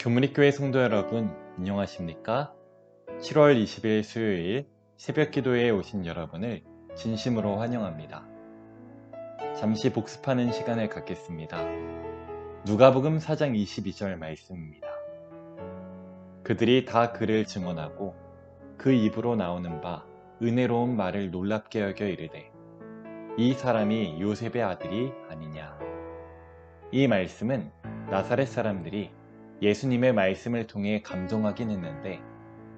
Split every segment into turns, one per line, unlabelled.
조문익교회 성도 여러분, 안녕하십니까? 7월 20일 수요일 새벽 기도회에 오신 여러분을 진심으로 환영합니다. 잠시 복습하는 시간을 갖겠습니다. 누가복음 4장 22절 말씀입니다. 그들이 다 그를 증언하고 그 입으로 나오는 바 은혜로운 말을 놀랍게 여겨 이르되 이 사람이 요셉의 아들이 아니냐. 이 말씀은 나사렛 사람들이 예수님의 말씀을 통해 감동하긴 했는데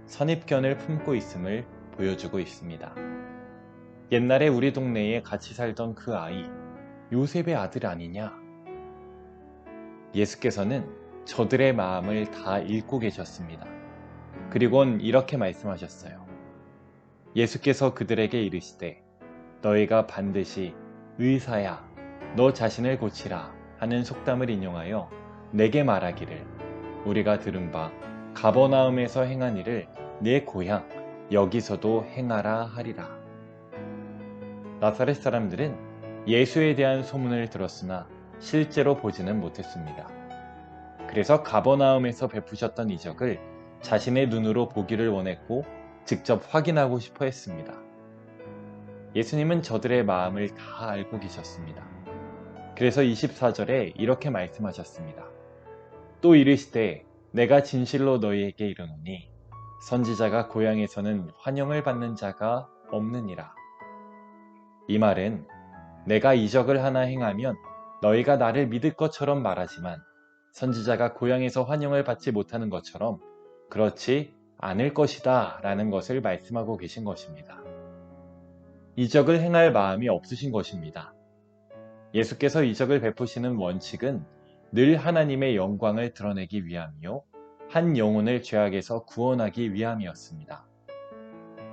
선입견을 품고 있음을 보여주고 있습니다. 옛날에 우리 동네에 같이 살던 그 아이, 요셉의 아들 아니냐? 예수께서는 저들의 마음을 다 읽고 계셨습니다. 그리곤 이렇게 말씀하셨어요. 예수께서 그들에게 이르시되 너희가 반드시 의사야, 너 자신을 고치라 하는 속담을 인용하여 내게 말하기를 우리가 들은 바 가버나움에서 행한 일을 내 고향 여기서도 행하라 하리라. 나사렛 사람들은 예수에 대한 소문을 들었으나 실제로 보지는 못했습니다. 그래서 가버나움에서 베푸셨던 이적을 자신의 눈으로 보기를 원했고 직접 확인하고 싶어 했습니다. 예수님은 저들의 마음을 다 알고 계셨습니다. 그래서 24절에 이렇게 말씀하셨습니다. 또 이르시되 내가 진실로 너희에게 이르노니 선지자가 고향에서는 환영을 받는 자가 없느니라. 이 말은 내가 이적을 하나 행하면 너희가 나를 믿을 것처럼 말하지만 선지자가 고향에서 환영을 받지 못하는 것처럼 그렇지 않을 것이다 라는 것을 말씀하고 계신 것입니다. 이적을 행할 마음이 없으신 것입니다. 예수께서 이적을 베푸시는 원칙은 늘 하나님의 영광을 드러내기 위함이요 한 영혼을 죄악에서 구원하기 위함이었습니다.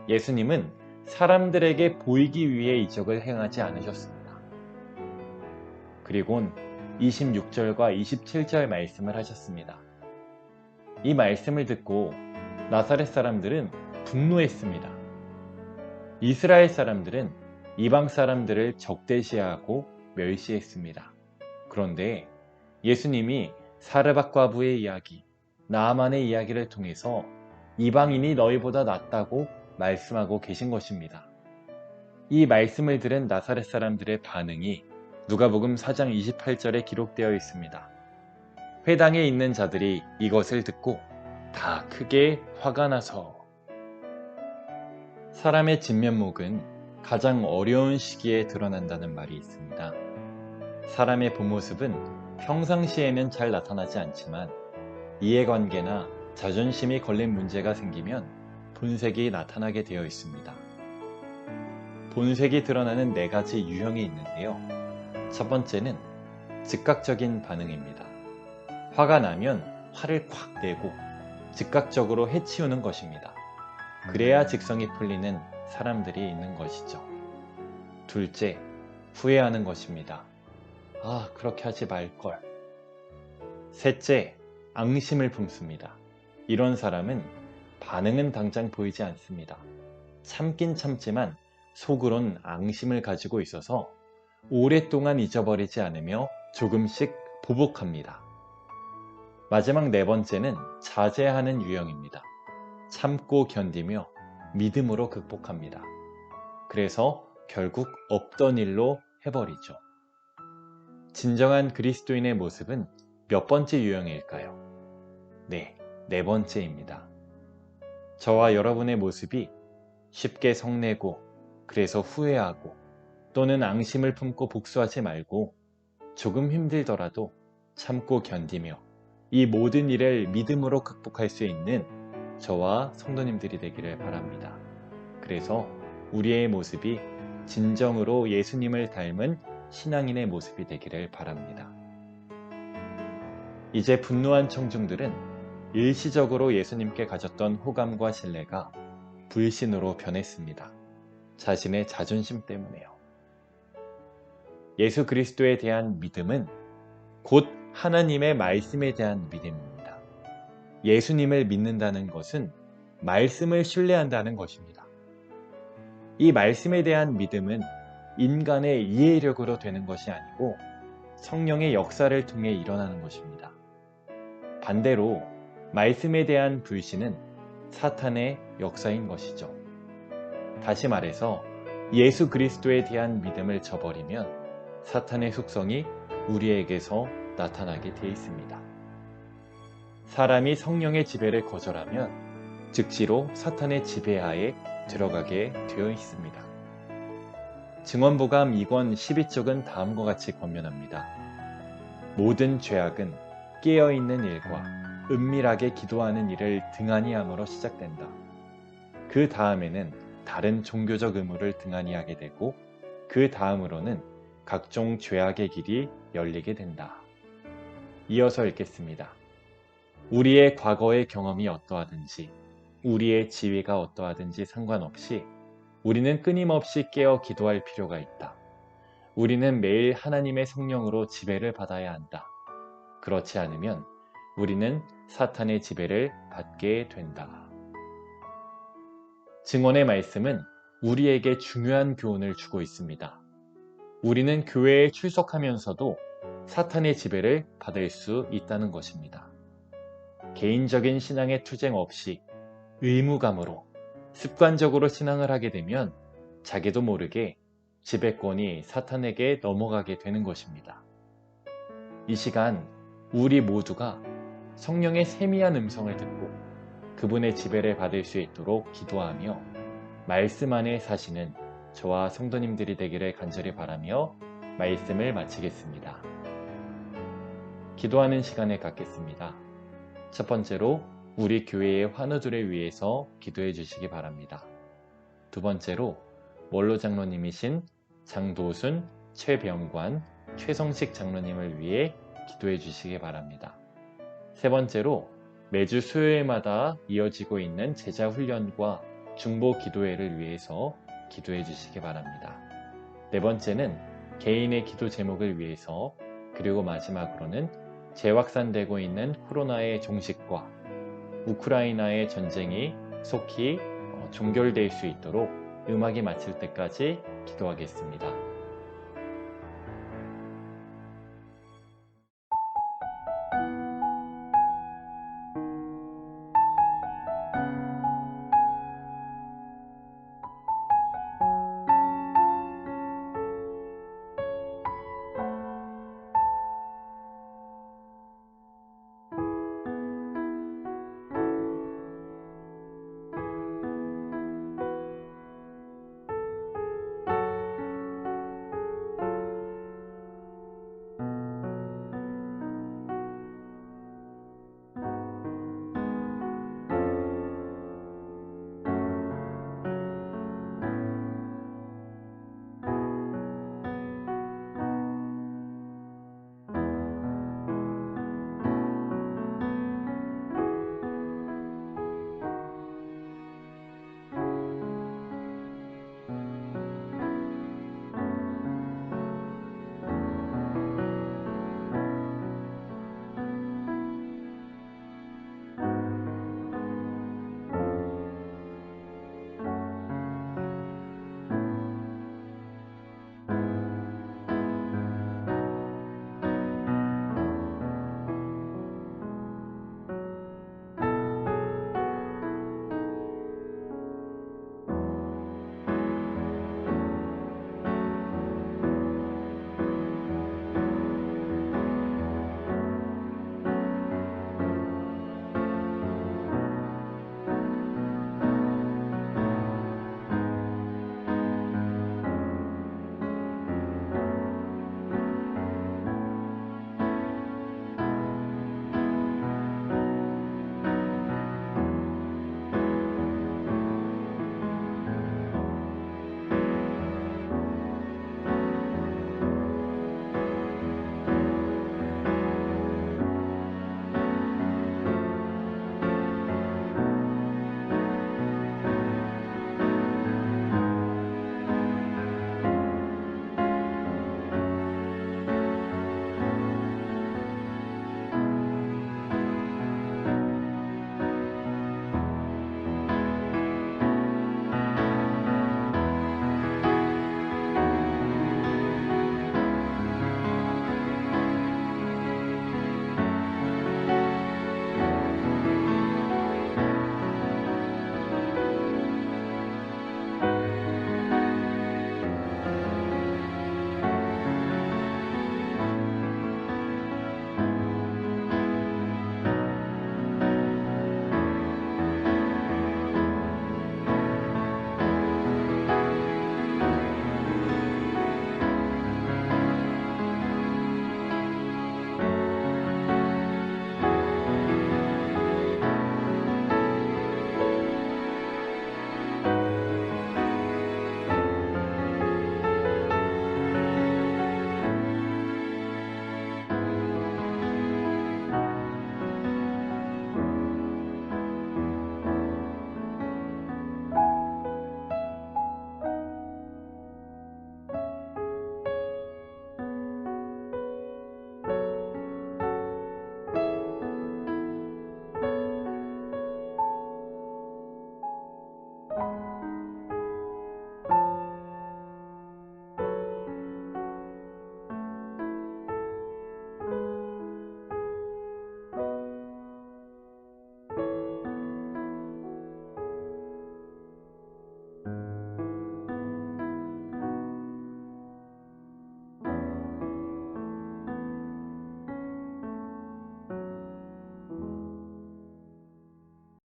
예수님은 사람들에게 보이기 위해 이적을 행하지 않으셨습니다. 그리곤 26절과 27절 말씀을 하셨습니다. 이 말씀을 듣고 나사렛 사람들은 분노했습니다. 이스라엘 사람들은 이방 사람들을 적대시하고 멸시했습니다. 그런데 예수님이 사르밧 과부의 이야기, 나아만의 이야기를 통해서 이방인이 너희보다 낫다고 말씀하고 계신 것입니다. 이 말씀을 들은 나사렛 사람들의 반응이 누가복음 4장 28절에 기록되어 있습니다. 회당에 있는 자들이 이것을 듣고 다 크게 화가 나서 사람의 진면목은 가장 어려운 시기에 드러난다는 말이 있습니다. 사람의 본 모습은 평상시에는 잘 나타나지 않지만 이해관계나 자존심이 걸린 문제가 생기면 본색이 나타나게 되어 있습니다. 본색이 드러나는 4가지 유형이 있는데요. 첫 번째는 즉각적인 반응입니다. 화가 나면 화를 콱 내고 즉각적으로 해치우는 것입니다. 그래야 직성이 풀리는 사람들이 있는 것이죠. 둘째, 후회하는 것입니다. 아, 그렇게 하지 말걸. 셋째, 앙심을 품습니다. 이런 사람은 반응은 당장 보이지 않습니다. 참긴 참지만 속으론 앙심을 가지고 있어서 오랫동안 잊어버리지 않으며 조금씩 보복합니다. 마지막 4번째는 자제하는 유형입니다. 참고 견디며 믿음으로 극복합니다. 그래서 결국 없던 일로 해버리죠. 진정한 그리스도인의 모습은 몇 번째 유형일까요? 네, 4번째입니다. 저와 여러분의 모습이 쉽게 성내고 그래서 후회하고 또는 앙심을 품고 복수하지 말고 조금 힘들더라도 참고 견디며 이 모든 일을 믿음으로 극복할 수 있는 저와 성도님들이 되기를 바랍니다. 그래서 우리의 모습이 진정으로 예수님을 닮은 신앙인의 모습이 되기를 바랍니다. 이제 분노한 청중들은 일시적으로 예수님께 가졌던 호감과 신뢰가 불신으로 변했습니다. 자신의 자존심 때문에요. 예수 그리스도에 대한 믿음은 곧 하나님의 말씀에 대한 믿음입니다. 예수님을 믿는다는 것은 말씀을 신뢰한다는 것입니다. 이 말씀에 대한 믿음은 인간의 이해력으로 되는 것이 아니고 성령의 역사를 통해 일어나는 것입니다. 반대로 말씀에 대한 불신은 사탄의 역사인 것이죠. 다시 말해서 예수 그리스도에 대한 믿음을 저버리면 사탄의 속성이 우리에게서 나타나게 되어 있습니다. 사람이 성령의 지배를 거절하면 즉시로 사탄의 지배하에 들어가게 되어 있습니다. 증언보감 2권 12쪽은 다음과 같이 권면합니다. 모든 죄악은 깨어있는 일과 은밀하게 기도하는 일을 등한히 함으로 시작된다. 그 다음에는 다른 종교적 의무를 등한히 하게 되고 그 다음으로는 각종 죄악의 길이 열리게 된다. 이어서 읽겠습니다. 우리의 과거의 경험이 어떠하든지 우리의 지위가 어떠하든지 상관없이 우리는 끊임없이 깨어 기도할 필요가 있다. 우리는 매일 하나님의 성령으로 지배를 받아야 한다. 그렇지 않으면 우리는 사탄의 지배를 받게 된다. 증언의 말씀은 우리에게 중요한 교훈을 주고 있습니다. 우리는 교회에 출석하면서도 사탄의 지배를 받을 수 있다는 것입니다. 개인적인 신앙의 투쟁 없이 의무감으로 습관적으로 신앙을 하게 되면 자기도 모르게 지배권이 사탄에게 넘어가게 되는 것입니다. 이 시간 우리 모두가 성령의 세미한 음성을 듣고 그분의 지배를 받을 수 있도록 기도하며 말씀 안에 사시는 저와 성도님들이 되기를 간절히 바라며 말씀을 마치겠습니다. 기도하는 시간을 갖겠습니다. 첫 번째로 우리 교회의 환우들을 위해서 기도해 주시기 바랍니다. 두 번째로 원로 장로님이신 장도순, 최병관, 최성식 장로님을 위해 기도해 주시기 바랍니다. 세 번째로 매주 수요일마다 이어지고 있는 제자 훈련과 중보 기도회를 위해서 기도해 주시기 바랍니다. 네 번째는 개인의 기도 제목을 위해서, 그리고 마지막으로는 재확산되고 있는 코로나의 종식과 우크라이나의 전쟁이 속히 종결될 수 있도록 음악이 마칠 때까지 기도하겠습니다.